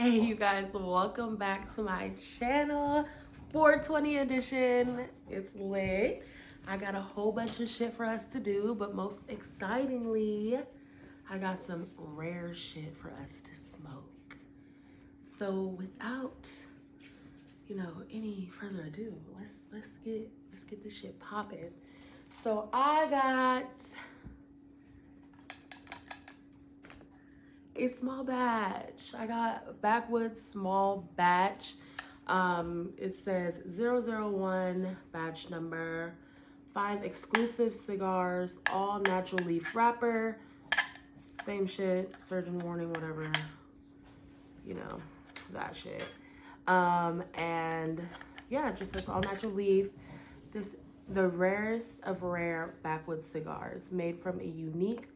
Hey you guys, welcome back to my channel. 420 edition. It's lit. I got a whole bunch of shit for us to do, but most excitingly, I got some rare shit for us to smoke. So without, any further ado, let's get this shit popping. So I got a small batch. I got backwoods small batch. It says 001 batch number, 5 exclusive cigars, all natural leaf wrapper. Same shit, surgeon warning, whatever, that shit. And yeah, it just says all natural leaf. The rarest of rare backwoods cigars made from a unique,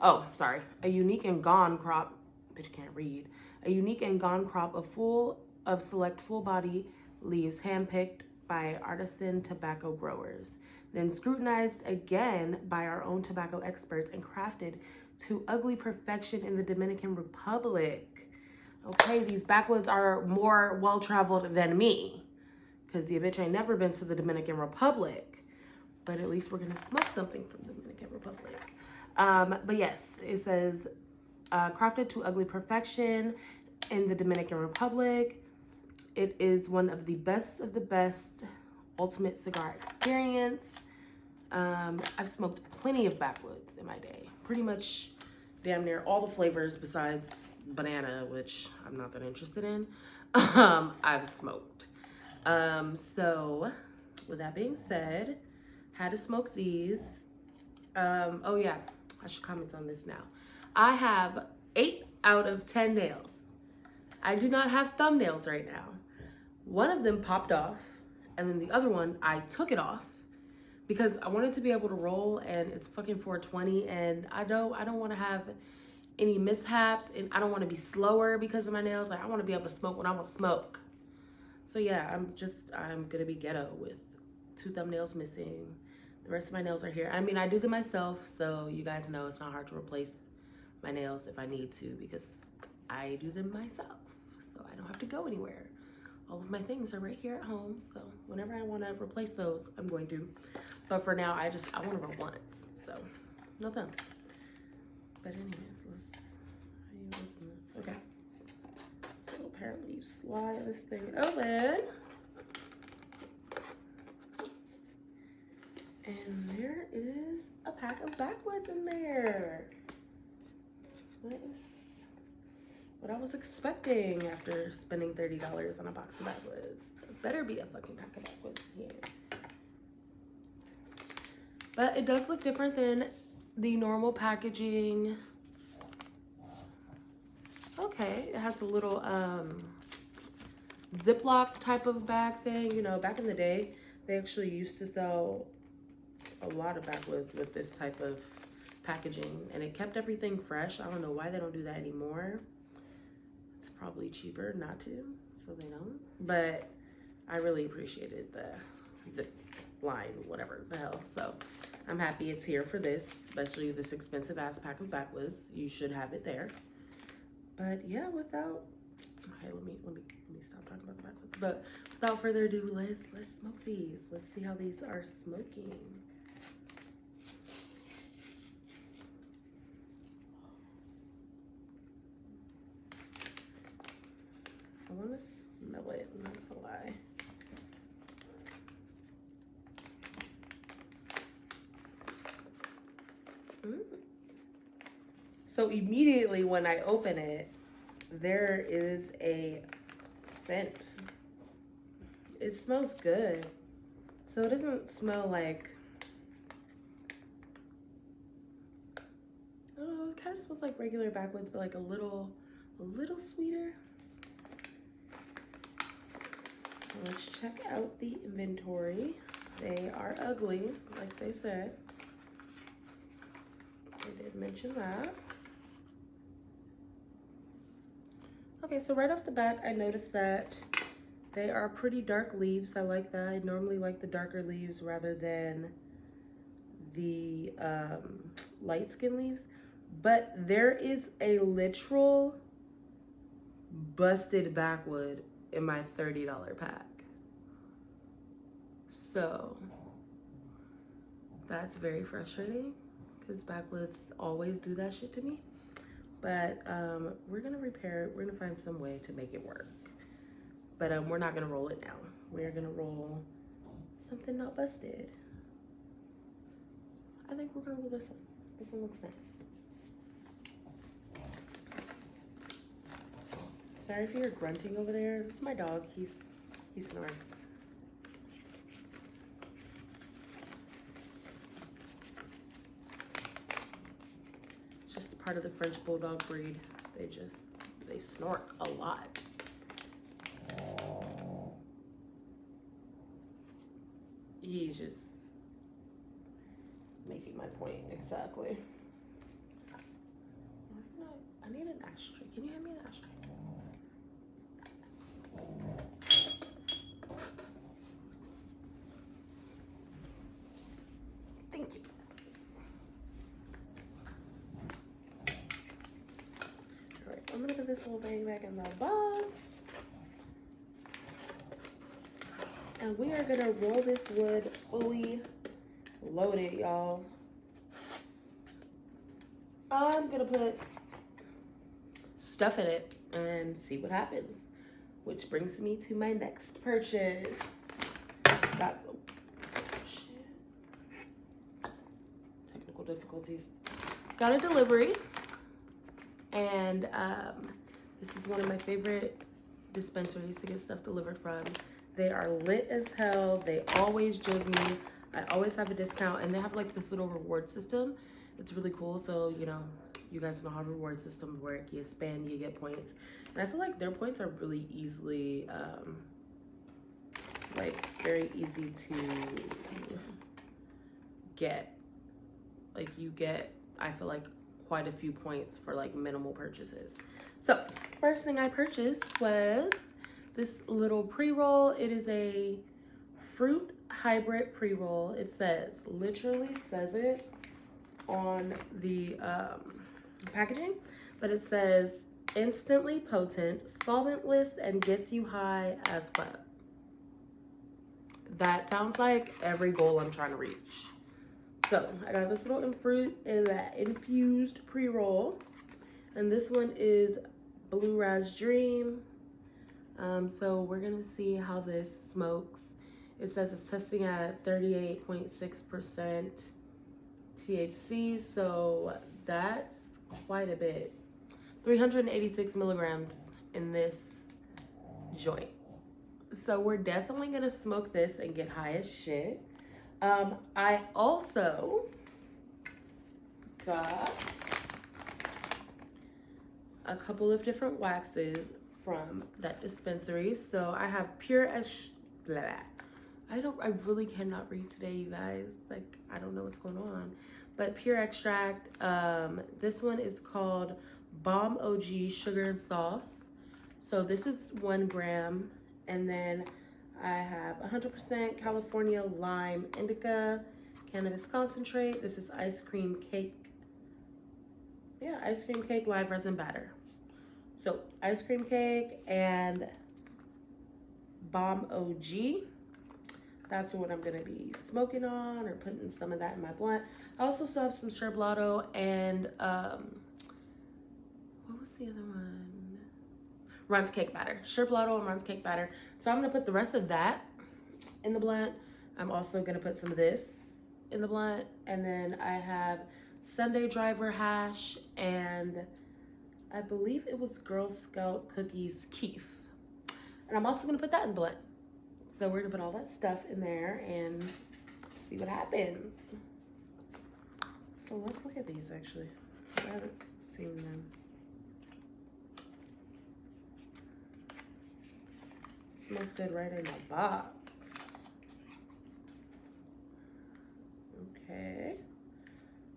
a unique and gone crop, bitch can't read, a unique and gone crop of select full body leaves handpicked by artisan tobacco growers, then scrutinized again by our own tobacco experts and crafted to ugly perfection in the Dominican Republic. Okay, these backwoods are more well-traveled than me, because the bitch ain't never been to the Dominican Republic, but at least we're gonna smoke something from the Dominican Republic. But yes, it says crafted to ugly perfection in the Dominican Republic. It is one of the best ultimate cigar experience. I've smoked plenty of backwoods in my day. Pretty much damn near all the flavors besides banana, which I'm not that interested in. I've smoked. So with that being said, had to smoke these. Oh yeah, I should comment on this now. I have 8 out of 10 nails. I do not have thumbnails right now. One of them popped off, and then the other one, I took it off because I wanted to be able to roll, and it's fucking 420, and I don't want to have any mishaps, and I don't want to be slower because of my nails. Like, I want to be able to smoke when I want to smoke. So yeah, I'm gonna be ghetto with 2 thumbnails missing. The rest of my nails are here. I mean, I do them myself, so you guys know it's not hard to replace my nails if I need to, because I do them myself, so I don't have to go anywhere. All of my things are right here at home, so whenever I want to replace those, I'm going to. But for now, I want to roll once, so no thumbs. But anyways, okay. So apparently you slide this thing open. And there is a pack of backwoods in there. What I was expecting after spending $30 on a box of backwoods. There better be a fucking pack of backwoods here. But it does look different than the normal packaging. Okay, it has a little Ziploc type of bag thing. You know, back in the day, they actually used to sell a lot of backwoods with this type of packaging, and it kept everything fresh. I don't know why they don't do that anymore. It's probably cheaper not to, so they don't. But I really appreciated the zip line, whatever the hell. So I'm happy it's here for this, especially this expensive ass pack of backwoods. You should have it there. But yeah, okay, let me stop talking about the backwoods. But without further ado, let's smoke these. Let's see how these are smoking. I want to smell it, I'm not gonna lie. So immediately when I open it, there is a scent. It smells good. So it doesn't smell like, I don't know, it kind of smells like regular backwoods, but like a little sweeter. Let's check out the inventory. They are ugly, like they said. They did mention that. Okay, so right off the bat, I noticed that they are pretty dark leaves. I like that. I normally like the darker leaves rather than the light skin leaves. but there is a literal busted backwood in my $30 pack. So that's very frustrating because backwoods always do that shit to me. But we're gonna repair it. We're gonna find some way to make it work. But we're not gonna roll it now. We're gonna roll something not busted. I think we're gonna roll this one. This one looks nice. Sorry if you're grunting over there. This is my dog. He snores. It's just part of the French Bulldog breed. They snort a lot. He's just making my point exactly. I need an ashtray. Can you hand me an ashtray? Thank you. All right, I'm gonna put this little thing back in the box. And we are gonna roll this wood fully loaded, y'all. I'm gonna put stuff in it and see what happens. Which brings me to my next purchase. Technical difficulties. Got a delivery. And this is one of my favorite dispensaries to get stuff delivered from. They are lit as hell. They always jug me. I always have a discount, and they have like this little reward system. It's really cool. So, you know, you guys know how reward systems work. You spend, you get points. And I feel like their points are really easily, like very easy to get. Like you get, I feel like, quite a few points for like minimal purchases. So first thing I purchased was this little pre-roll. It is a fruit hybrid pre-roll. It literally says it on the packaging, but it says instantly potent, solventless, and gets you high as fuck. That sounds like every goal I'm trying to reach. So I got this little infused pre-roll, and this one is Blue Raz Dream. So we're gonna see how this smokes. It says it's testing at 38.6% THC, so that's quite a bit. 386 milligrams in this joint. So we're definitely gonna smoke this and get high as shit. I also got a couple of different waxes from that dispensary. So I have pure I really cannot read today, you guys. Like, I don't know what's going on. But pure extract. This one is called Bomb OG Sugar and Sauce. So this is 1 gram. And then I have 100% California Lime Indica Cannabis Concentrate. This is ice cream cake. Yeah, ice cream cake live resin batter. So ice cream cake and Bomb OG. That's what I'm gonna be smoking on, or putting some of that in my blunt. I also still have some Sherblato and what was the other one? Run's cake batter. Sherblato and Run's cake batter. So I'm gonna put the rest of that in the blunt. I'm also gonna put some of this in the blunt, and then I have Sunday Driver hash, and I believe it was Girl Scout cookies keef. And I'm also gonna put that in the blunt. So we're gonna put all that stuff in there and see what happens. So let's look at these actually. I haven't seen them. Smells good right in the box. Okay.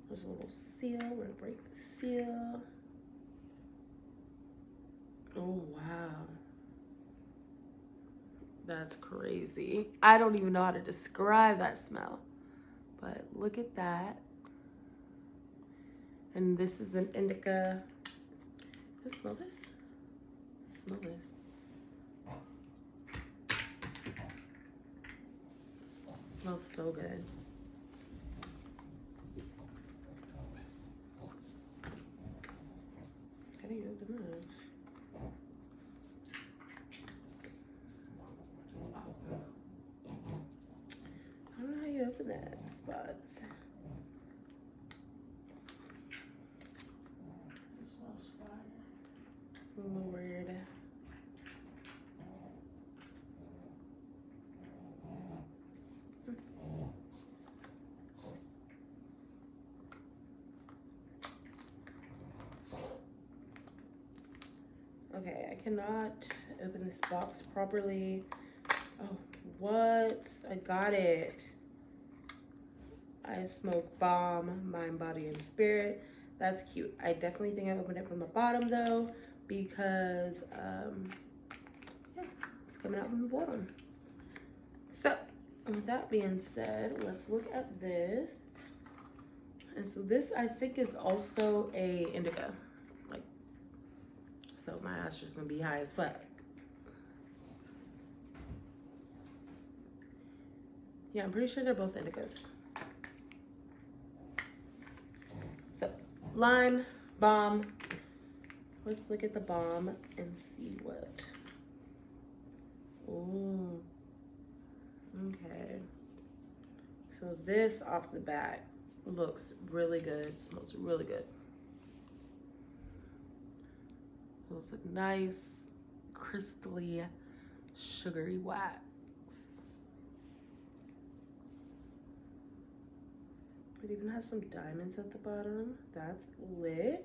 There's a little seal. We're gonna break the seal. Oh, wow. That's crazy. I don't even know how to describe that smell. But look at that. And this is an indica. Let's smell this. Smell this. It smells so good. How do you open this? I don't know how you open that, Spots. It smells fire. Lord. Okay, I cannot open this box properly. Oh, what? I got it. I smoke bomb, mind, body, and spirit. That's cute. I definitely think I opened it from the bottom though, because yeah, it's coming out from the bottom. So with that being said, let's look at this. And so this I think is also a indica. Like, so my ass just gonna be high as fuck. Yeah, I'm pretty sure they're both indicas. So, lime, bomb. Let's look at the bomb and see what. Ooh. Okay. So this off the bat looks really good. Smells really good. Looks like nice, crystally, sugary wax. It even has some diamonds at the bottom. That's lit.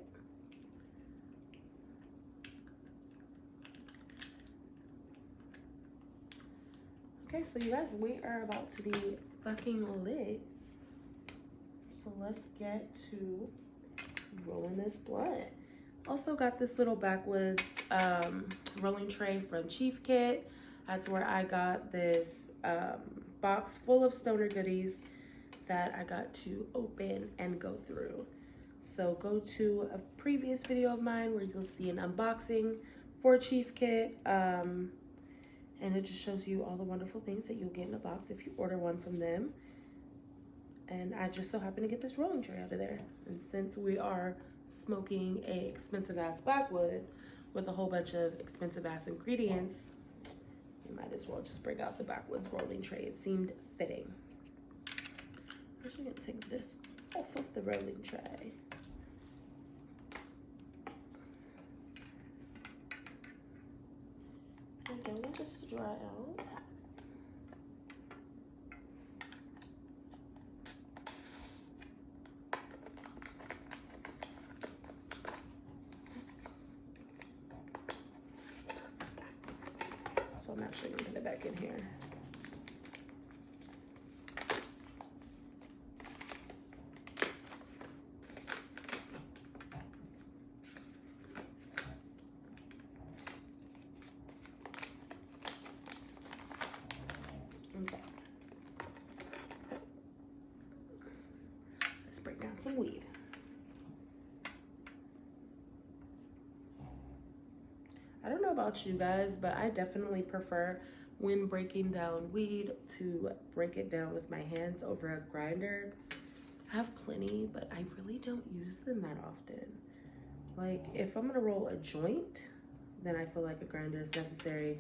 Okay, so you guys, we are about to be fucking lit. So let's get to rolling this blunt. Also got this little backwoods rolling tray from Chief Kit. That's where I got this box full of stoner goodies that I got to open and go through. So go to a previous video of mine where you'll see an unboxing for Chief Kit. And it just shows you all the wonderful things that you'll get in a box if you order one from them. And I just so happen to get this rolling tray out of there. And since we are smoking a expensive ass backwood with a whole bunch of expensive ass ingredients, you might as well just bring out the backwoods rolling tray. It seemed fitting. I'm actually gonna take this off of the rolling tray. And then let this dry out. So I'm actually gonna put it back in here. Okay. Let's break down some weed. I don't know about you guys, but I definitely prefer when breaking down weed to break it down with my hands over a grinder. I have plenty, but I really don't use them that often. Like if I'm gonna roll a joint, then I feel like a grinder is necessary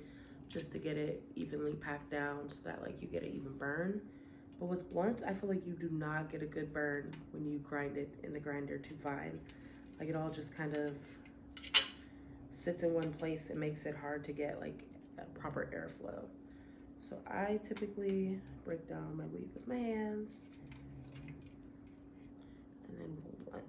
just to get it evenly packed down so that like you get an even burn. But with blunts, I feel like you do not get a good burn when you grind it in the grinder too fine. Like it all just kind of sits in one place and makes it hard to get like a proper airflow. So I typically break down my weed with my hands and then roll blunt.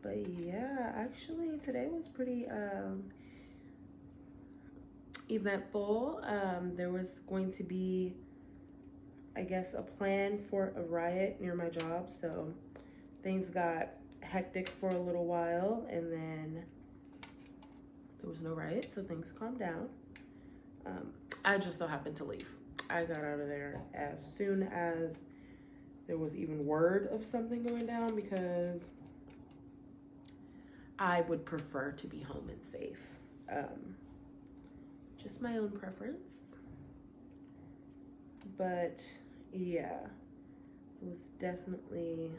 But yeah, actually today was pretty eventful. There was going to be, I guess, a plan for a riot near my job, so things got hectic for a little while, and then There was no riot, so things calmed down. I just so happened to leave. I got out of there as soon as there was even word of something going down because I would prefer to be home and safe. Just my own preference. But yeah, it was definitely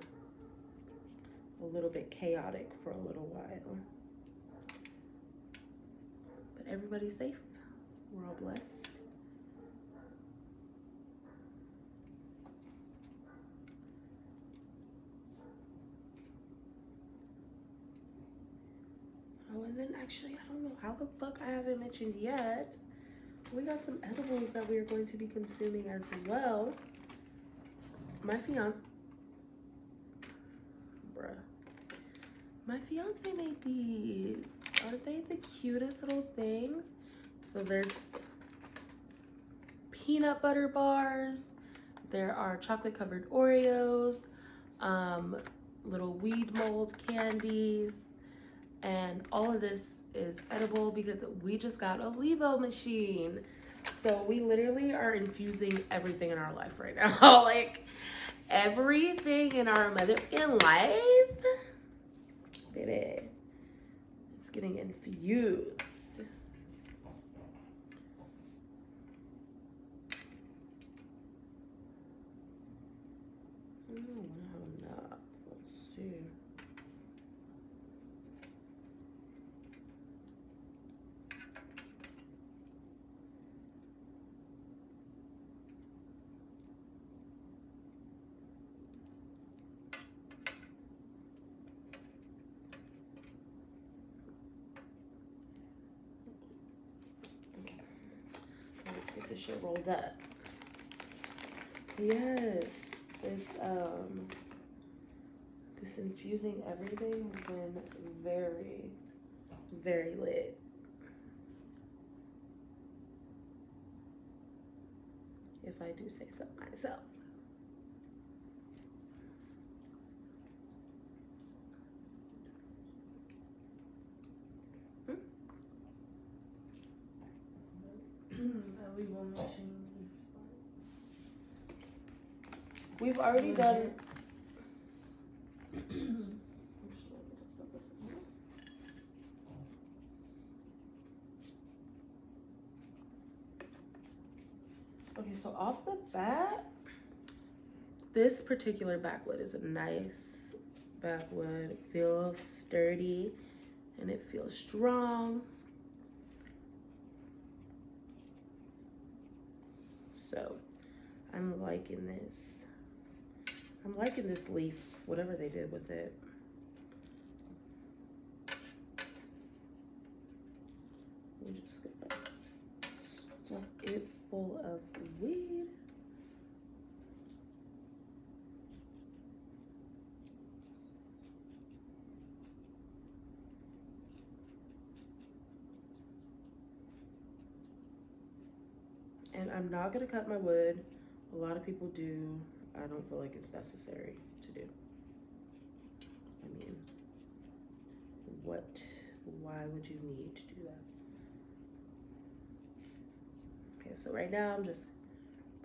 a little bit chaotic for a little while. But everybody's safe. We're all blessed. Oh, and then actually, I don't know how the fuck I haven't mentioned yet. We got some edibles that we are going to be consuming as well. My fiance made these. Aren't they the cutest little things? So there's peanut butter bars. There are chocolate covered Oreos, little weed mold candies, and all of this is edible because we just got a levo machine. So we literally are infusing everything in our life right now. Like everything in our motherfucking life, baby, it's getting infused. Oh, not. Let's see. Let's get this shit rolled up. Yes, this infusing everything has been very, very lit. If I do say so myself. We've already done. Okay, so off the bat, this particular backwood is a nice backwood. It feels sturdy and it feels strong. So I'm liking this. I'm liking this leaf, whatever they did with it. We're just gonna stuff it full of weed. And I'm not gonna cut my wood. A lot of people do. I don't feel like it's necessary to do. I mean, why would you need to do that? Okay, so right now I'm just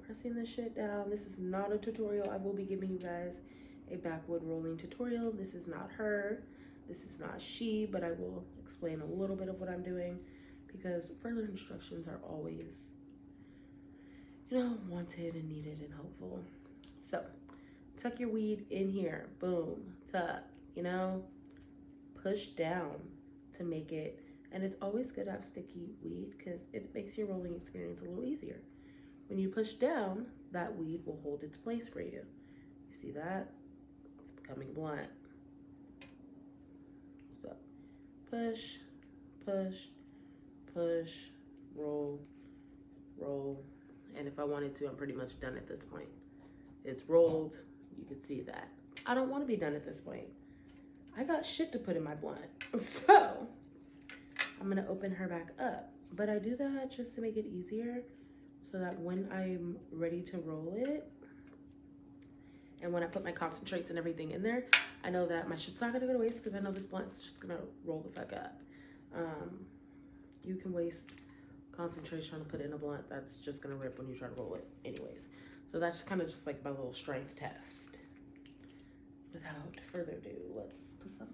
pressing this shit down. This is not a tutorial. I will be giving you guys a backwood rolling tutorial. This is not her. This is not she, but I will explain a little bit of what I'm doing because further instructions are always, you know, wanted and needed and helpful. So tuck your weed in here. Boom, tuck, you know, push down to make it. And it's always good to have sticky weed because it makes your rolling experience a little easier. When you push down, that weed will hold its place for you. You see that? It's becoming blunt. So push, push, push, roll, roll. And if I wanted to, I'm pretty much done at this point. It's rolled. You can see that. I don't want to be done at this point. I got shit to put in my blunt. So I'm going to open her back up. But I do that just to make it easier so that when I'm ready to roll it and when I put my concentrates and everything in there, I know that my shit's not going to go to waste because I know this blunt's just going to roll the fuck up. You can waste concentration trying to put it in a blunt. That's just gonna rip when you try to roll it anyways. So that's just kind of just like my little strength test. Without further ado, let's put some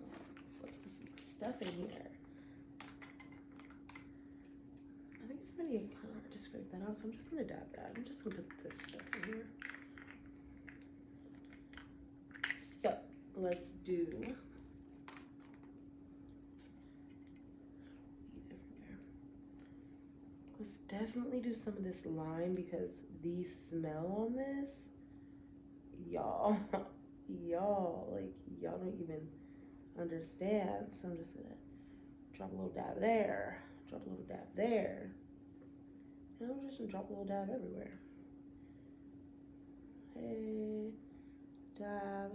stuff in here. I think it's gonna be kind of hard to scrape that out, so I'm just gonna dab that. I'm just gonna put this stuff in here. So let's do. Let's definitely do some of this lime because the smell on this, y'all, like y'all don't even understand. So I'm just gonna drop a little dab there, drop a little dab there, and I'm just gonna drop a little dab everywhere. Hey, dab.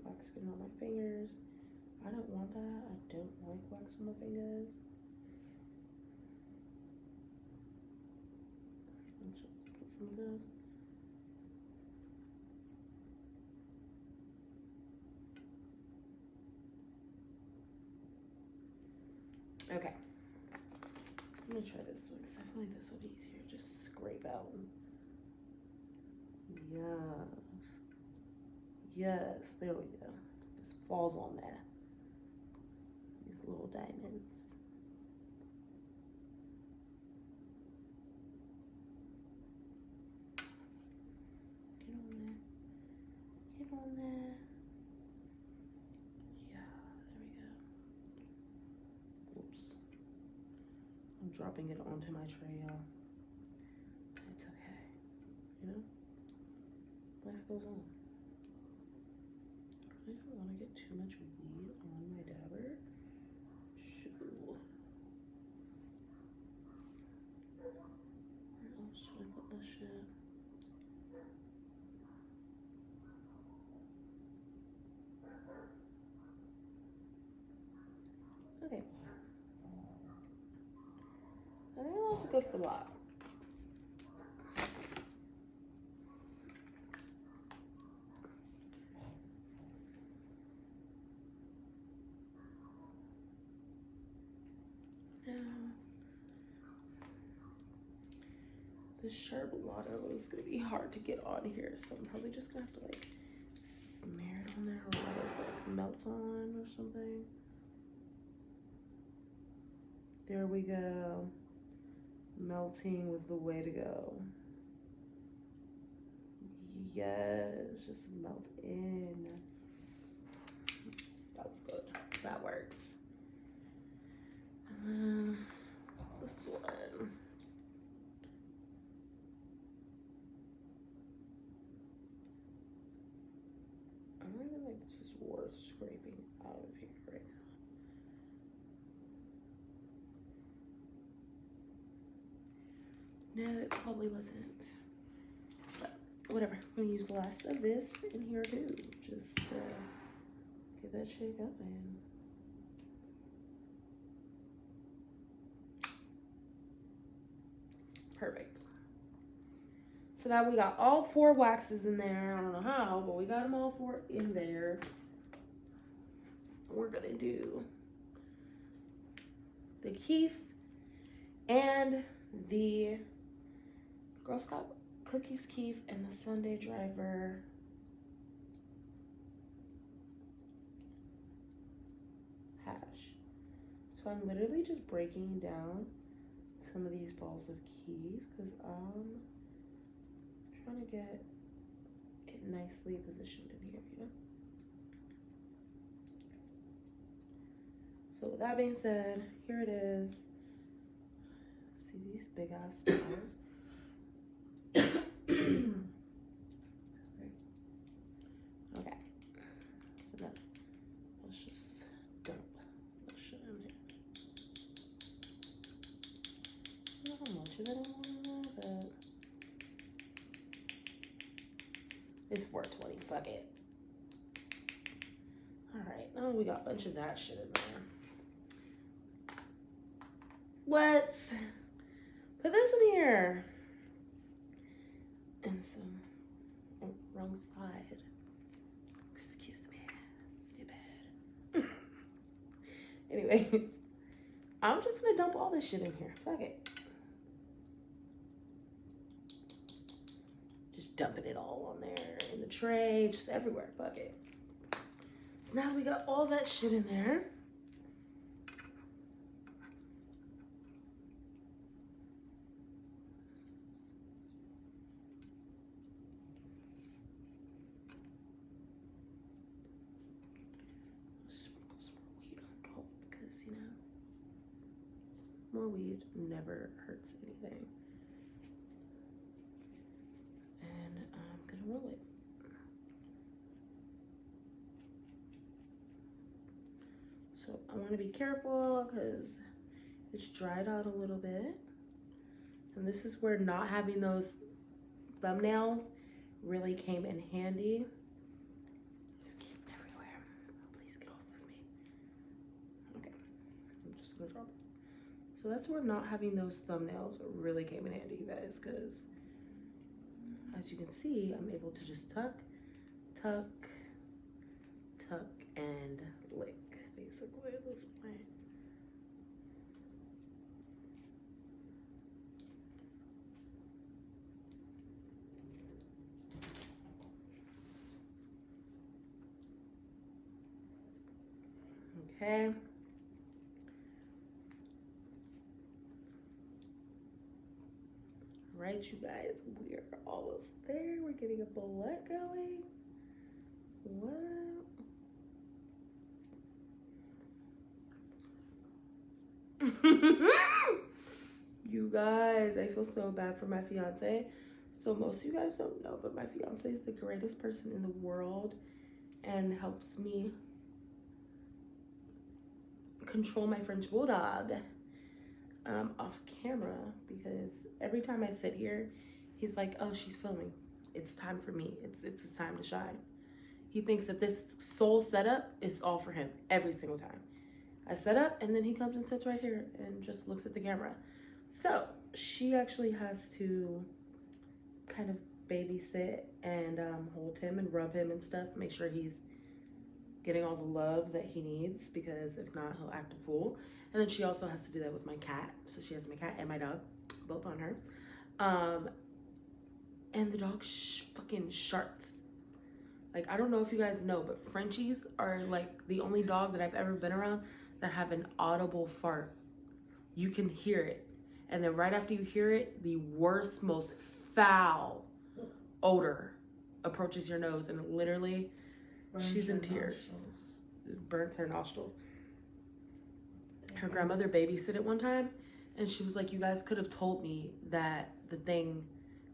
Wax getting on my fingers. I don't want that. I don't like wax on my fingers. Let's just put some of this. Okay. I'm gonna try this one because I feel like this will be easier. Just scrape out. Yes. Yes, there we go. This falls on that. These little diamonds. Get on there. Get on there. Yeah, there we go. Oops. I'm dropping it onto my tray, y'all. It's okay. You know? Life goes on. I don't want to get too much weed on my dabber. Shoo. Where else should I put this shit? Okay. I think that's a good for lot. Now, this sharp water is gonna be hard to get on here, so I'm probably just gonna have to like smear it on there or like melt on or something. There we go. Melting was the way to go. Yes, just melt in. That was good. That worked. This one. I don't even think this is worth scraping out of here right now. No, it probably wasn't. But whatever. I'm gonna use the last of this in here too. Just get that shit going. Perfect. So now we got all 4 waxes in there. I don't know how, but we got them all 4 in there. We're gonna do the Keef and the Girl Scout Cookies Keef and the Sunday Driver hash. So I'm literally just breaking down some of these balls of Keef because I'm trying to get it nicely positioned in here, you know? So with that being said, here it is. See these big ass balls? Okay. So now let's just dump that shit in here. I don't know how much of it I want to know, but it's 420. Fuck it. Alright, now we got a bunch of that shit in there. Let's put this in here. And some, oh, wrong side. Excuse me, stupid. Anyways, I'm just gonna dump all this shit in here. Fuck it. Just dumping it all on there in the tray, just everywhere. Fuck it. So now we got all that shit in there. Sprinkle some weed on top because, you know, more weed never hurts anything. And I'm gonna roll it. So I want to be careful because it's dried out a little bit. And this is where not having those thumbnails really came in handy. Just keep it everywhere. Please get off of me. Okay, I'm just gonna drop it. So that's where not having those thumbnails really came in handy, you guys, because as you can see, I'm able to just tuck, tuck, tuck, and lick, basically, at this point. Okay. All right, you guys, we are almost there. We're getting a bullet going. What? You guys, I feel so bad for my fiance. So most of you guys don't know, but my fiance is the greatest person in the world and helps me control my French bulldog off camera, because every time I sit here, he's like, oh, she's filming. It's time for me. It's time to shine. He thinks that this sole setup is all for him every single time. I set up and then he comes and sits right here and just looks at the camera. So she actually has to kind of babysit and hold him and rub him and stuff, make sure he's getting all the love that he needs, because if not, he'll act a fool. And then she also has to do that with my cat. So she has my cat and my dog, both on her. And the dog fucking sharts. Like, I don't know if you guys know, but Frenchies are like the only dog that I've ever been around that have an audible fart. You can hear it. And then right after you hear it, the worst, most foul odor approaches your nose, and literally, she's in tears. It burns her nostrils. Her grandmother babysitted one time, and she was like, you guys could have told me that the thing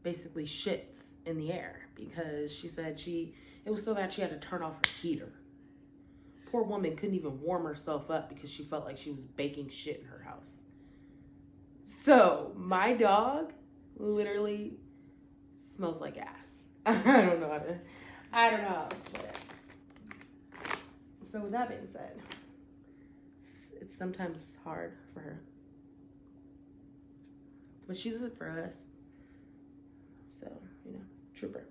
basically shits in the air, because she said it was so bad she had to turn off her heater. Poor woman couldn't even warm herself up because she felt like she was baking shit in her house. So my dog literally smells like ass. I don't know how to explain it. So with that being said, it's sometimes hard for her, but she does it for us. So, you know, trooper.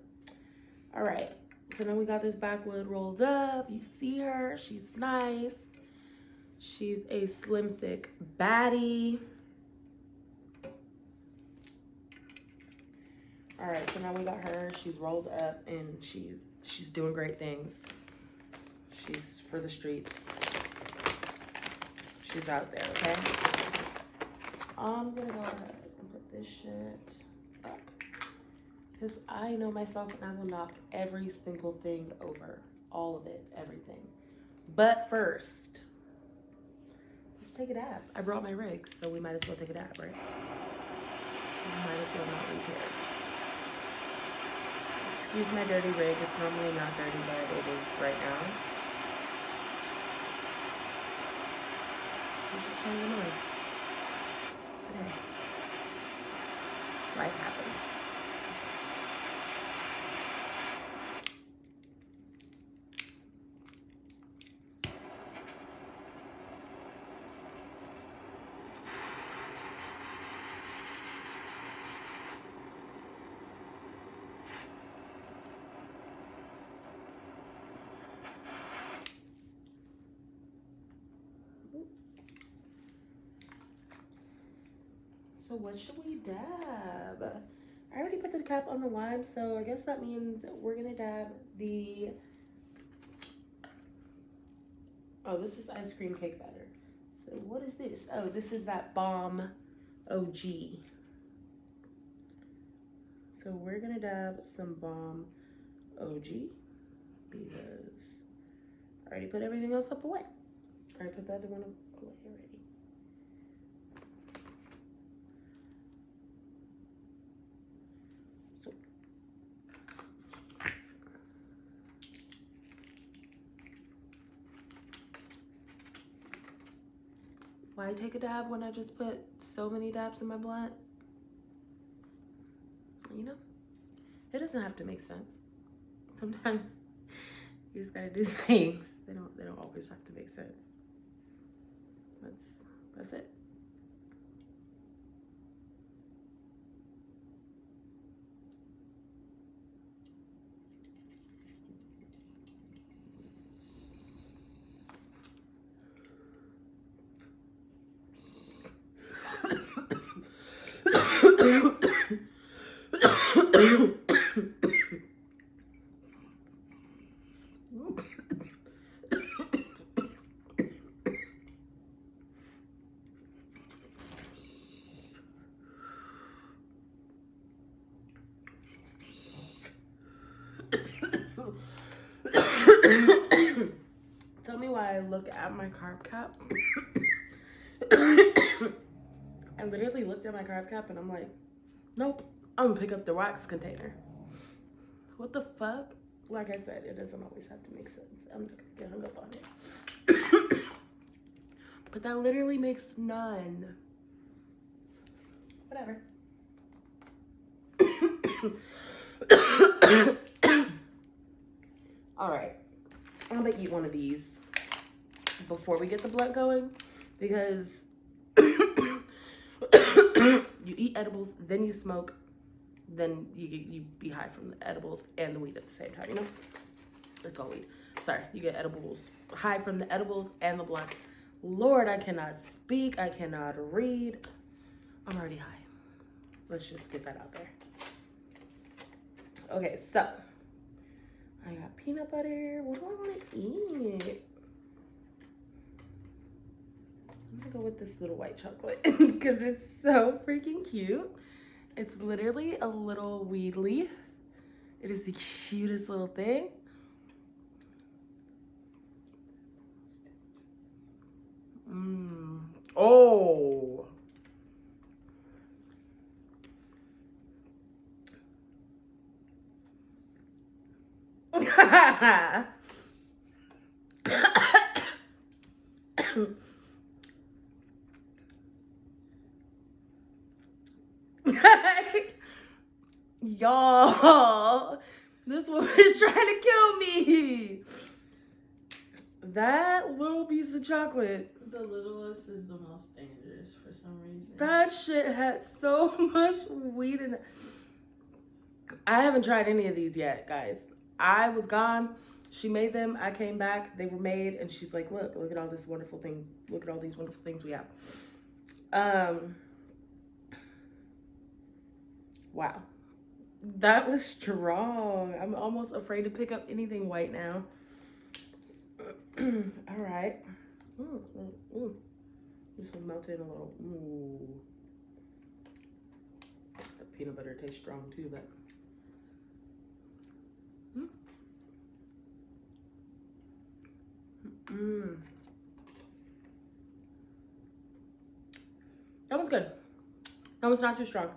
All right. So now we got this backwood rolled up. You see her. She's nice. She's a slim, thick baddie. All right, so now we got her. She's rolled up and she's doing great things. She's for the streets. She's out there, okay? I'm gonna go ahead and put this shit up, because I know myself and I will knock every single thing over. All of it, everything. But first, let's take a dab. I brought my rig, so we might as well take a dab, right? We might as well not leave here. Excuse my dirty rig. It's normally not dirty, but it is right now. It's just kind of annoying. But hey, life happens. So what should we dab? I already put the cap on the lime, so I guess that means we're gonna dab the, oh, this is ice cream cake batter. So what is this? Oh, this is that Bomb OG. So we're gonna dab some Bomb OG because I already put everything else up away. I already put the other one away already. Why take a dab when I just put so many dabs in my blunt? You know, it doesn't have to make sense. Sometimes you just gotta do things. They don't always have to make sense. That's it. Tell me why I look at my carb cap. I literally looked at my carb cap and I'm like, nope, I'm gonna pick up the wax container. What the fuck? Like I said, it doesn't always have to make sense. I'm not gonna get hung up on it. But that literally makes none. Whatever. All right, I'm gonna eat one of these before we get the blunt going because you eat edibles, then you smoke, then you be high from the edibles and the weed at the same time, you know? It's all weed. Sorry, you get edibles, high from the edibles and the blunt. Lord, I cannot speak, I cannot read. I'm already high. Let's just get that out there. Okay, so I got peanut butter. What do I want to eat? I'm gonna go with this little white chocolate because it's so freaking cute. It's literally a little weed leaf. It is the cutest little thing. Oh. Y'all, this woman is trying to kill me. That little piece of chocolate. The littlest is the most dangerous for some reason. That shit had so much weed in it. I haven't tried any of these yet, guys. I was gone. She made them. I came back. They were made. And she's like, look at all this wonderful thing. Look at all these wonderful things we have. Wow. That was strong. I'm almost afraid to pick up anything white now. All right. This one melted a little. Ooh. The peanut butter tastes strong too, but. That one's good. That one's not too strong.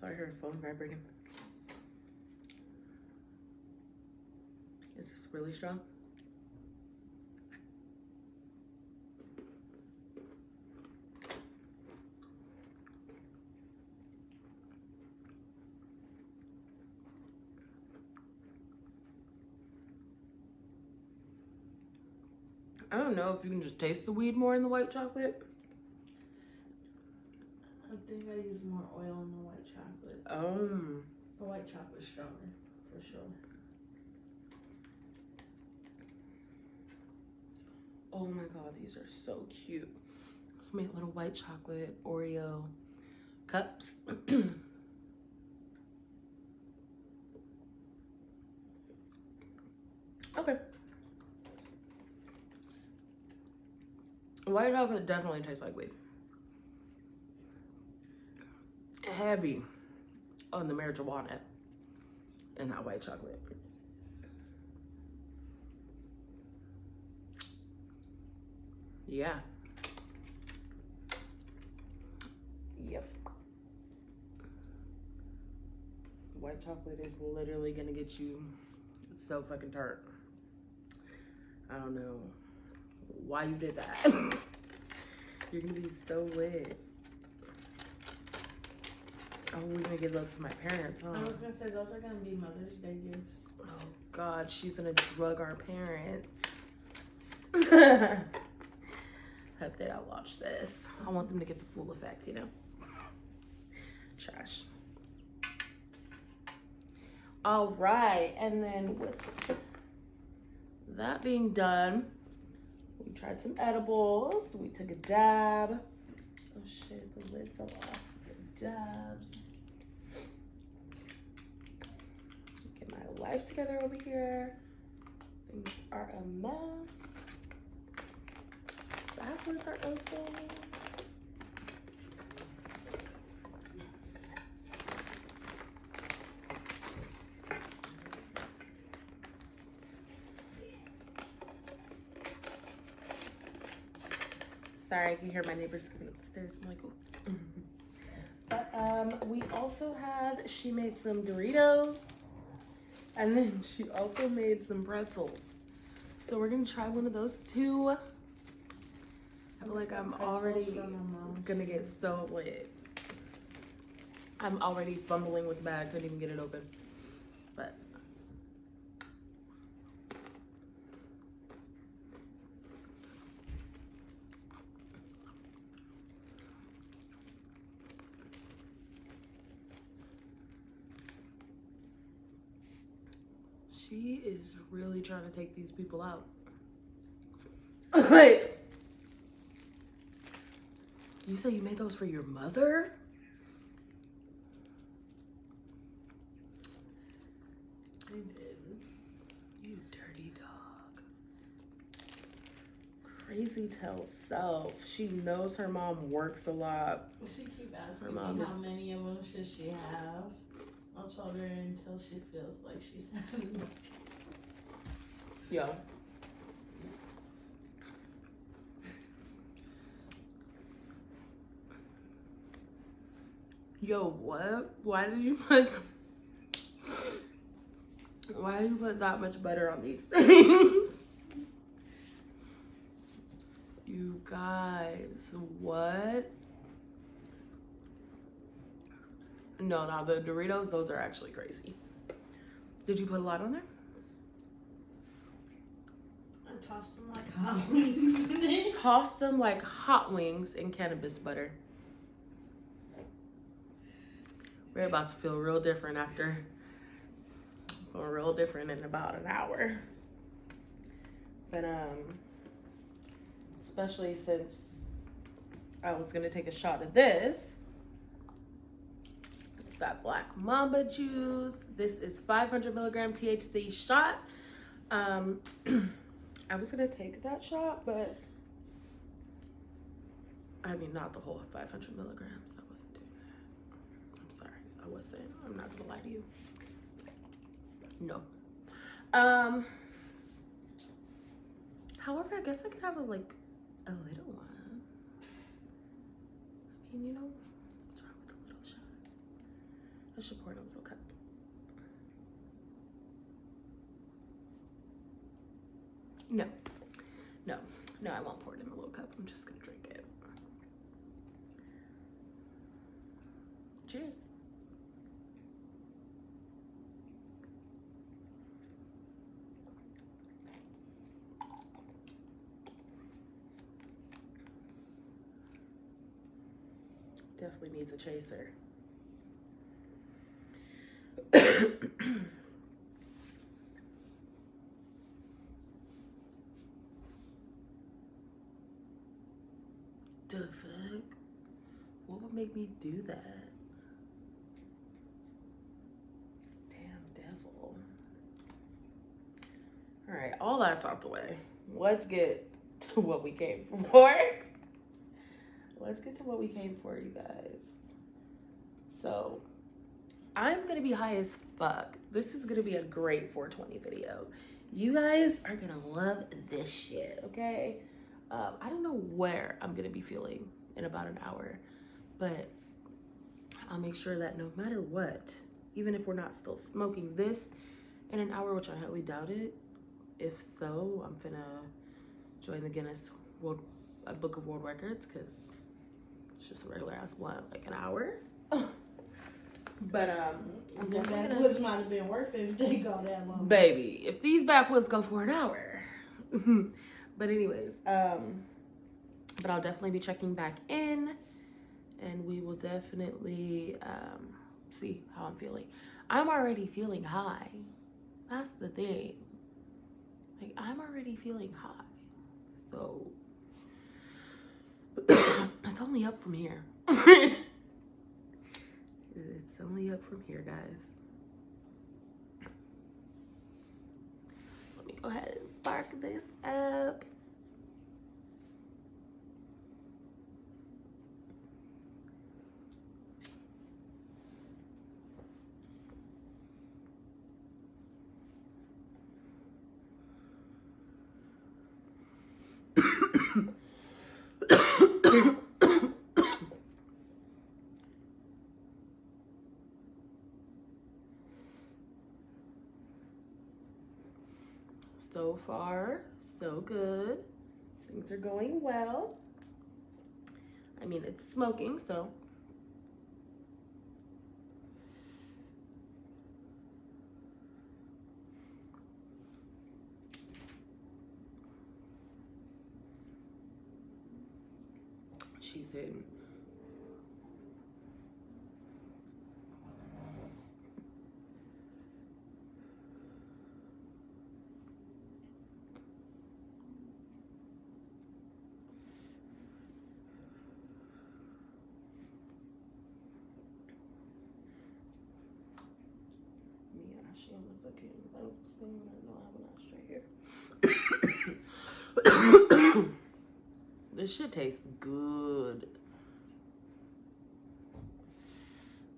Thought I heard a phone vibrating. Is this really strong? I don't know if you can just taste the weed more in the white chocolate. I think I use more oil in the white chocolate. The white chocolate's stronger, for sure. Oh my god, these are so cute. I made little white chocolate Oreo cups. Okay. White chocolate definitely tastes like weed. Heavy on the marijuana in that white chocolate. Yeah. Yep. White chocolate is literally gonna get you so fucking tart. I don't know why you did that. You're gonna be so lit. Oh, we're gonna give those to my parents, huh? I was gonna say, those are gonna be Mother's Day gifts. Oh God, she's gonna drug our parents. Hope they don't watch this. I want them to get the full effect, you know? Trash. All right, and then with that being done, we tried some edibles. We took a dab. Oh shit, the lid fell off. The dabs. Get my life together over here. Things are a mess. Backwoods are open. Sorry, I can hear my neighbors coming up the stairs. I'm like, oh. But we also had, she made some Doritos, and then she also made some pretzels. So we're gonna try one of those too. I feel like I'm already gonna get so lit. I'm already fumbling with the bag, couldn't even get it open. But she is really trying to take these people out. Wait. You say you made those for your mother? I did. You dirty dog. Crazy tell self. She knows her mom works a lot. She keep asking me how many of them should she have. I'll tell her until she feels like she's having one. Yo. Yo, what? Why did you put that much butter on these things? You guys, what? No, the Doritos, those are actually crazy. Did you put a lot on there? I tossed them like hot wings in it. Tossed them like hot wings in cannabis butter. We're about to feel real different after. Feel real different in about an hour. But especially since I was gonna take a shot of this. It's that Black Mamba juice. This is 500 milligram THC shot. I was gonna take that shot, but I mean not the whole 500 milligrams. I wasn't doing that. I'm sorry, I wasn't. I'm not gonna lie to you. No. However, I guess I could have a little one. I mean, you know, what's wrong with a little shot? I should pour in a little cup. No, I won't pour it in a little cup. I'm just gonna drink it. Cheers. Definitely needs a chaser. The fuck? What would make me do that? Damn devil. All right, all that's out the way. Let's get to what we came for. Let's get to what we came for, you guys. So, I'm gonna be high as fuck. This is gonna be a great 420 video. You guys are gonna love this shit, okay? I don't know where I'm gonna be feeling in about an hour, but I'll make sure that no matter what, even if we're not still smoking this in an hour, which I highly doubt it, if so, I'm finna join the Guinness Book of World Records, because it's just a regular ass blunt, like an hour. But the backwoods might have been worth it if they go that long. Baby, if these backwoods go for an hour. But anyways, but I'll definitely be checking back in, and we will definitely see how I'm feeling. I'm already feeling high. That's the thing. Like, I'm already feeling high. So it's only up from here. It's only up from here, guys. Let me go ahead and spark this up. So far, so good. Things are going well. I mean, it's smoking, so. She's hitting. She on the fucking boats thing. I know I have an ashtray here. This shit tastes good.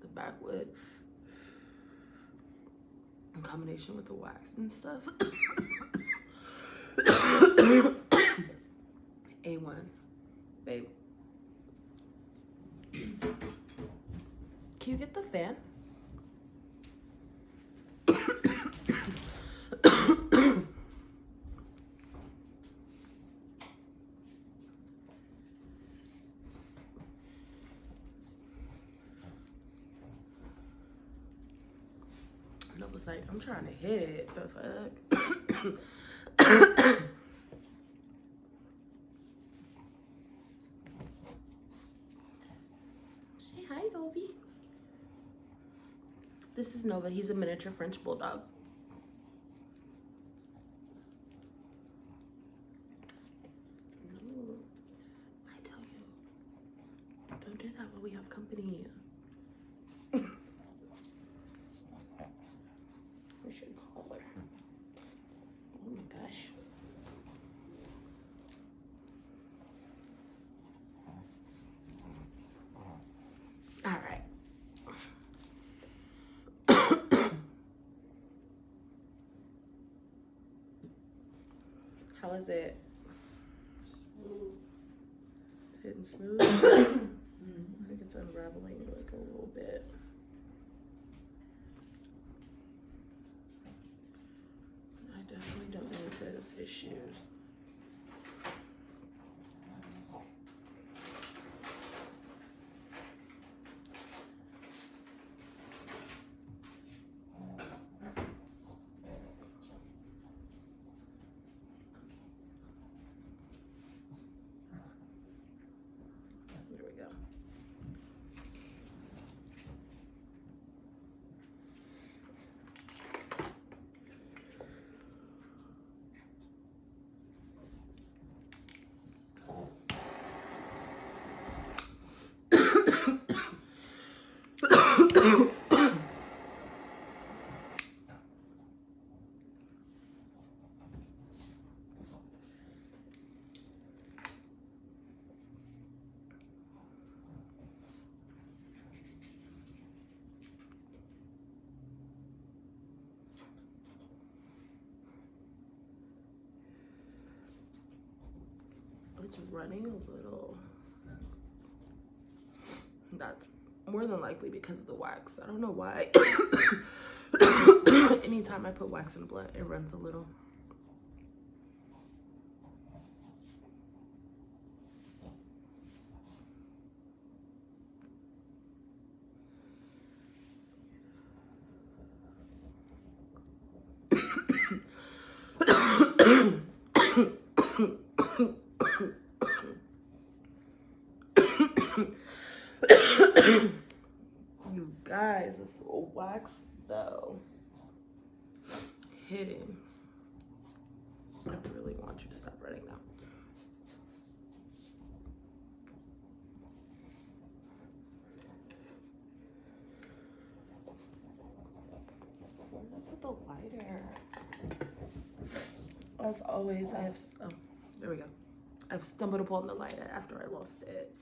The backwood in combination with the wax and stuff. A1, babe. Can you get the fan? And I was like, I'm trying to hit it. The fuck? Say hi, Novi. This is Nova. He's a miniature French bulldog. No, I tell you, don't do that while we have company. We should call her. Oh my gosh. All right. How is it? Smooth. Hitting smooth? I think it's unraveling like a little bit. I definitely don't know if there's issues. There we go. It's running a little. That's more than likely because of the wax. I don't know why. Anytime I put wax in the blunt, it runs a little. You guys, this wax though, hitting. I really want you to stop running now. Where did I put the lighter? As always, I have, oh, there we go. I've stumbled upon the lighter after I lost it.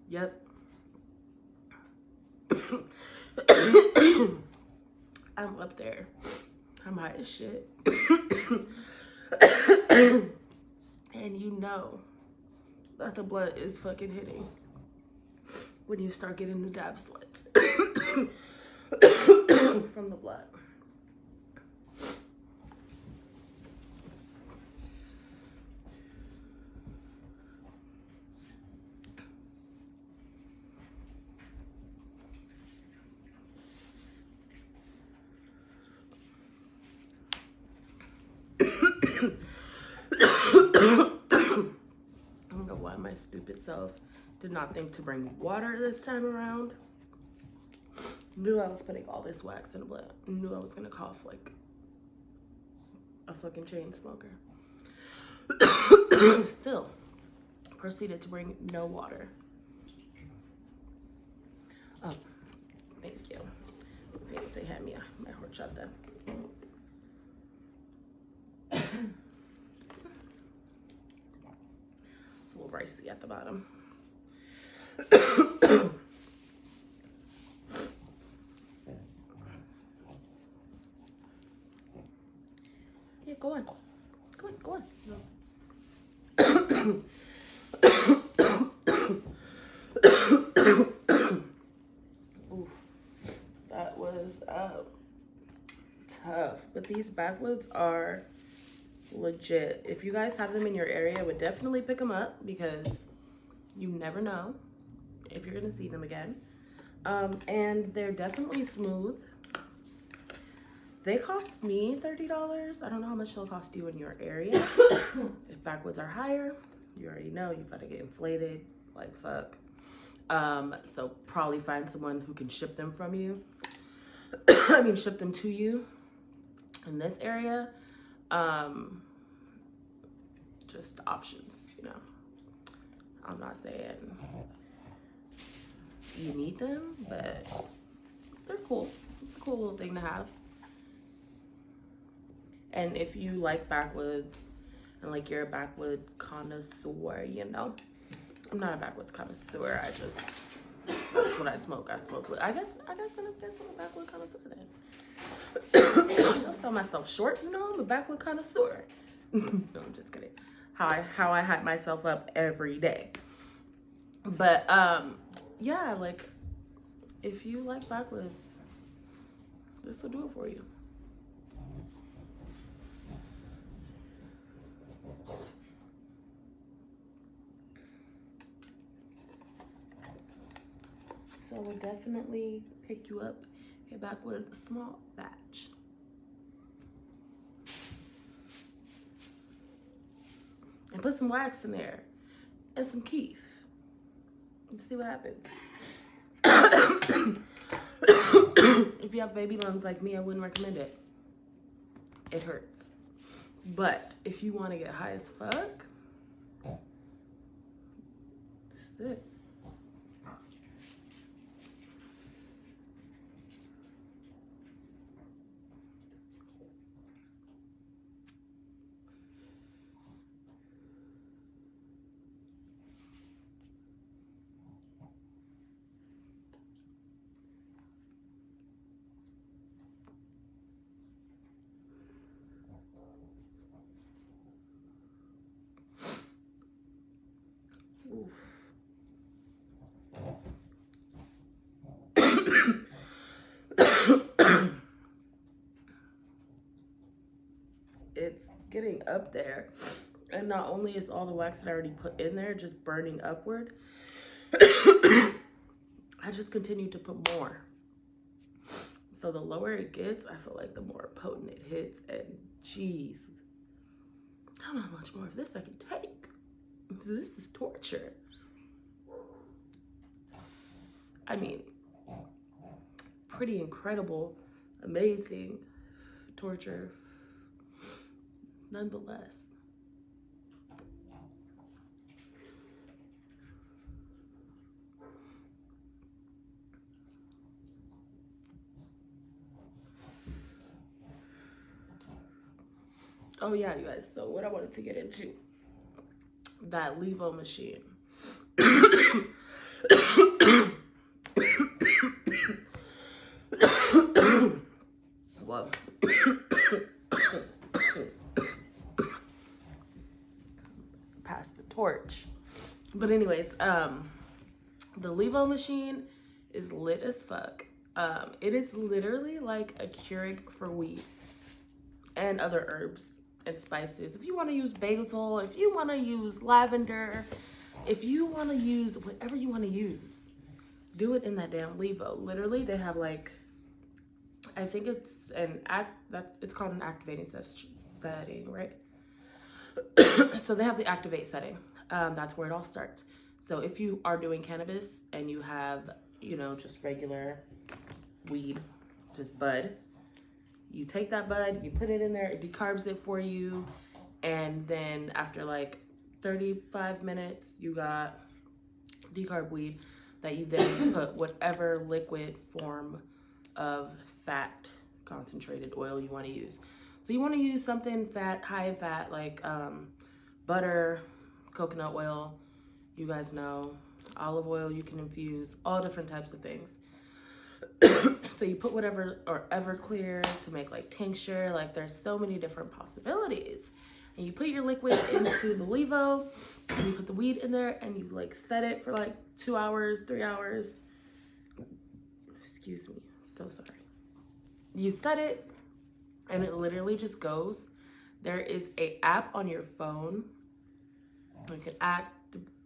Yep. I'm up there. I'm high as shit. And you know that the blood is fucking hitting when you start getting the dab slits from the blood. I don't know why my stupid self did not think to bring water this time around. Knew I was putting all this wax in the blood. Knew I was gonna cough like a fucking chain smoker. Still proceeded to bring no water. Oh, thank you. Fiance had me my horchata. It's a little ricey at the bottom. Yeah, go on. Go on, go on. No. Oof. That was tough. But these backwoods are legit. If you guys have them in your area, I would definitely pick them up because you never know if you're gonna see them again. And they're definitely smooth. They cost me $30. I don't know how much they'll cost you in your area. If backwoods are higher, you already know you've got to get inflated like fuck. So probably find someone who can ship them from you. I mean, ship them to you in this area. Just options, you know. I'm not saying you need them, but they're cool. It's a cool little thing to have. And if you like backwoods and like you're a backwood connoisseur, you know. I'm not a backwoods connoisseur. That's what I smoke. I smoke with. I guess I'm a backwood connoisseur then. I don't sell myself short, you know. I'm a backwood connoisseur. No, I'm just kidding. How I hype myself up every day. But yeah, like if you like backwoods, this will do it for you. So I will definitely pick you up, get back with a small batch. And put some wax in there and some keef and see what happens. If you have baby lungs like me, I wouldn't recommend it. It hurts. But if you want to get high as fuck, this is it. Oof. It's getting up there, and not only is all the wax that I already put in there just burning upward, I just continue to put more. So the lower it gets, I feel like the more potent it hits, and jeez, I don't know how much more of this I can take. This is torture. I mean, pretty incredible, amazing torture, nonetheless. Oh yeah, you guys, so what I wanted to get into, that levo machine. Whoa. Pass the torch. But anyways, the levo machine is lit as fuck. It is literally like a Keurig for weed and other herbs and spices. If you want to use basil, if you want to use lavender, if you want to use whatever you want to use, do it in that damn levo. Literally, they have like, I think it's it's called an activating setting, right? So they have the activate setting. That's where it all starts. So if you are doing cannabis and you have, you know, just regular weed, just bud, you take that bud, you put it in there, it decarbs it for you, and then after like 35 minutes, you got decarb weed that you then put whatever liquid form of fat, concentrated oil you want to use. So you want to use something fat, high in fat, like butter, coconut oil, you guys know, olive oil you can infuse, all different types of things. So you put whatever, or Everclear to make like tincture, like there's so many different possibilities. And you put your liquid into the levo, and you put the weed in there, and you like set it for like 2 hours, 3 hours. Excuse me, so sorry. You set it, and it literally just goes. There is a app on your phone. You can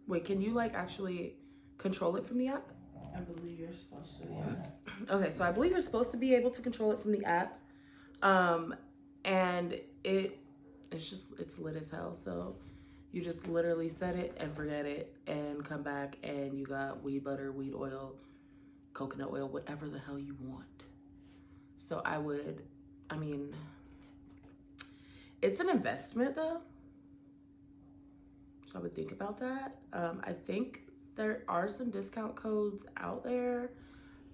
wait, can you like actually control it from the app? I believe you're supposed to, yeah. Okay, so I believe you're supposed to be able to control it from the app. And it's lit as hell. So you just literally set it and forget it and come back and you got weed butter, weed oil, coconut oil, whatever the hell you want. So I mean, it's an investment though. So I would think about that. I think there are some discount codes out there.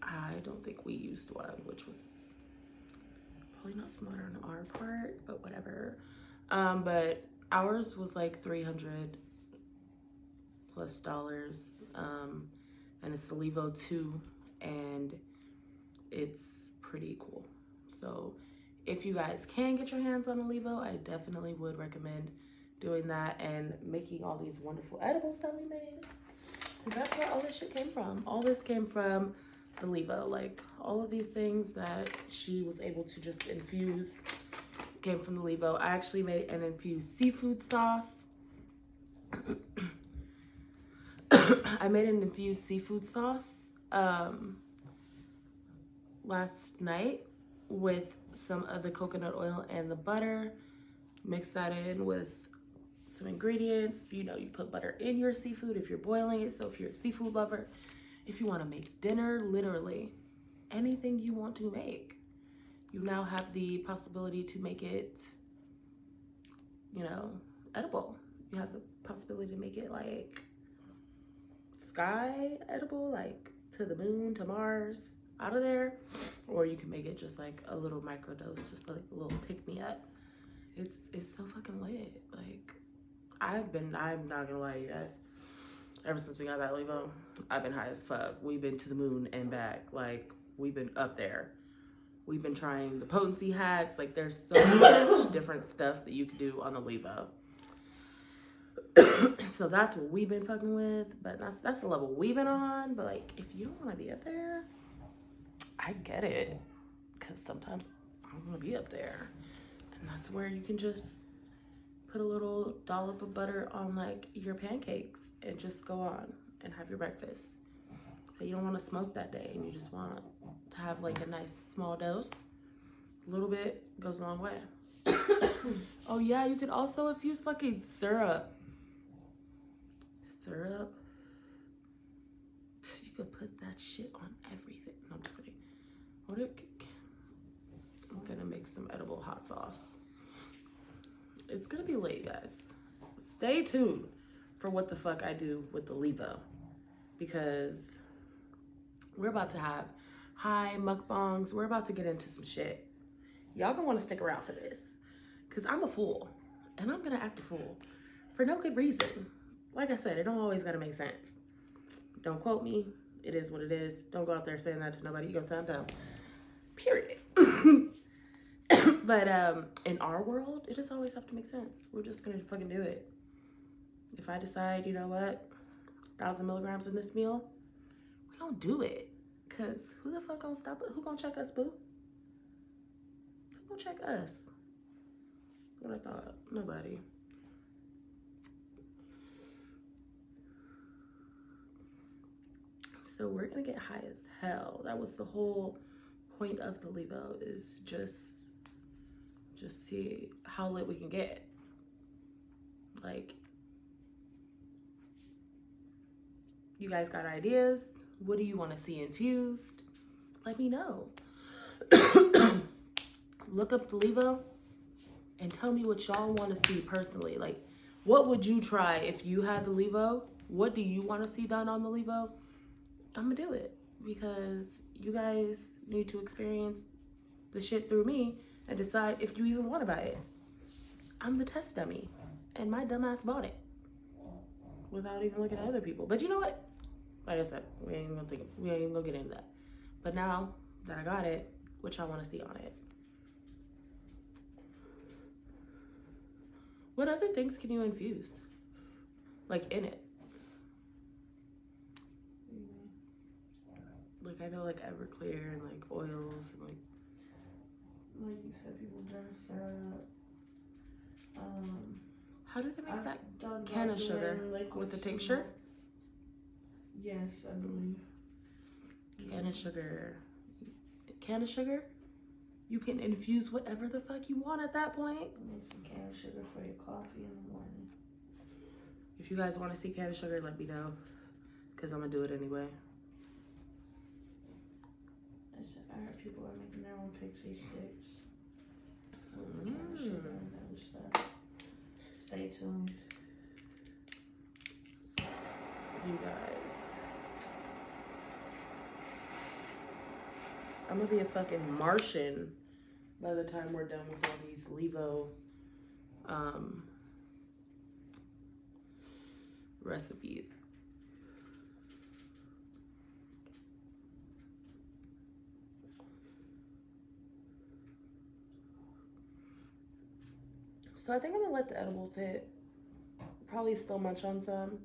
I don't think we used one, which was probably not smart on our part, but whatever. But ours was like $300+ and it's the Levo 2, and it's pretty cool. So if you guys can get your hands on a Levo, I definitely would recommend doing that and making all these wonderful edibles that we made. Because that's where all this shit came from. All this came from the Levo. Like, all of these things that she was able to just infuse came from the Levo. I actually made an infused seafood sauce. I made an infused seafood sauce last night with some of the coconut oil and the butter. Mix that in with some ingredients. You know, you put butter in your seafood if you're boiling it. So if you're a seafood lover, if you want to make dinner, literally anything you want to make, you now have the possibility to make it, you know, edible. You have the possibility to make it like sky edible, like to the moon, to Mars, out of there. Or you can make it just like a little micro dose, just like a little pick me up. It's so fucking lit. Like, I'm not gonna lie to you guys, ever since we got that levo, I've been high as fuck. We've been to the moon and back. Like, we've been up there. We've been trying the potency hacks. Like, there's so much different stuff that you can do on the levo. So that's what we've been fucking with. But that's the level we've been on. But like, if you don't want to be up there, I get it. Because sometimes I don't want to be up there. And that's where you can just put a little dollop of butter on like your pancakes and just go on and have your breakfast. So you don't want to smoke that day and you just want to have like a nice small dose. A little bit goes a long way. Oh yeah, you could also infuse fucking syrup. Syrup. You could put that shit on everything. No, I'm just kidding. I'm gonna make some edible hot sauce. It's gonna be late, guys. Stay tuned for what the fuck I do with the levo, because we're about to have high mukbangs. We're about to get into some shit. Y'all gonna want to stick around for this, because I'm a fool and I'm gonna act a fool for no good reason. Like I said, it don't always gotta make sense. Don't quote me. It is what it is. Don't go out there saying that to nobody. You're gonna sound dumb. Period. But in our world, it doesn't always have to make sense. We're just gonna fucking do it. If I decide, you know what, 1,000 milligrams in this meal, we gonna do it. Cause who the fuck gonna stop it? Who gonna check us, boo? Who gonna check us? What I thought, nobody. So we're gonna get high as hell. That was the whole point of the levo, is just see how lit we can get. Like, you guys got ideas? What do you want to see infused? Let me know. Look up the levo and tell me what y'all want to see personally. Like, what would you try if you had the levo? What do you want to see done on the levo? I'm gonna do it, because you guys need to experience the shit through me and decide if you even want to buy it. I'm the test dummy, and my dumbass bought it without even looking at other people. But you know what? Like I said, we ain't even gonna get into that. But now that I got it, what y'all want to see on it? What other things can you infuse, like, in it? Like, I know, like, Everclear and like oils and like you said, people done syrup. How do they make that can of sugar with the tincture? Yes, I believe. Can of sugar. Can of sugar? You can infuse whatever the fuck you want at that point. Make some can of sugar for your coffee in the morning. If you guys want to see can of sugar, let me know, because I'm gonna do it anyway. I heard people are making their own pixie sticks with can of sugar and other stuff. Stay tuned. You guys, I'm gonna be a fucking Martian by the time we're done with all these levo recipes. So I think I'm gonna let the edibles hit. Probably still munch on some.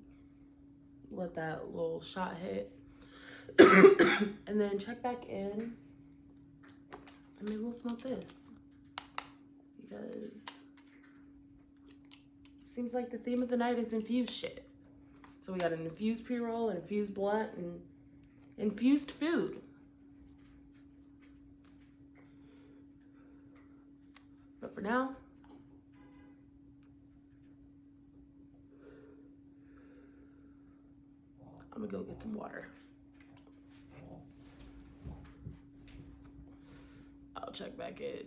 Let that little shot hit. And then check back in. And maybe we'll smoke this. Because it seems like the theme of the night is infused shit. So we got an infused pre-roll, an infused blunt, and infused food. But for now, I'm gonna go get some water. I'll check back at